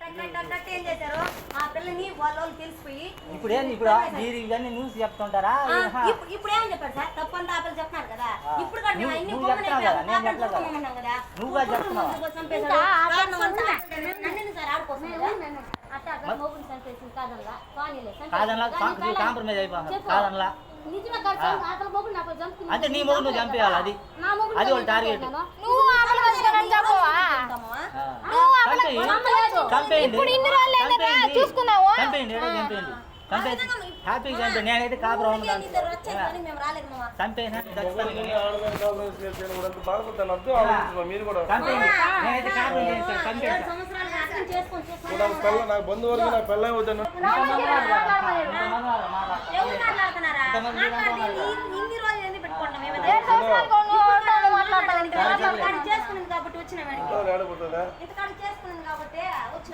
ఏం చేశారు ఆ పిల్లని వాళ్ళు తెలిసిపోయి ఇప్పుడు మీరు ఇవన్నీ న్యూస్ చెప్తుంటారా? ఇప్పుడు ఏమని చెప్పాడు సార్? తప్పంతా ఆ పిల్ల చెప్తున్నారు కదా. ఇప్పుడు నువ్వు చెప్తున్నావు కదా, నేను చెప్పలేదు కదా. నువ్వుగా చెప్తున్నావు. నన్ను సార్ ఆడుకోవచ్చు కాదనలా కాంప్రమైజ్ అయిపోతుంది. కాదనలా అంటే నీ మొగ్గు నువ్వు చంపేయాలి. అది వాళ్ళ టార్గెట్. హ్యాపీగా చంపే. నేనైతే కాపురం చంపేనా నేనైతే కాపురం నాకు బంధువులు నా పిల్ల వద్దన్నా చేసుకున్నాం కాబట్టి వచ్చిన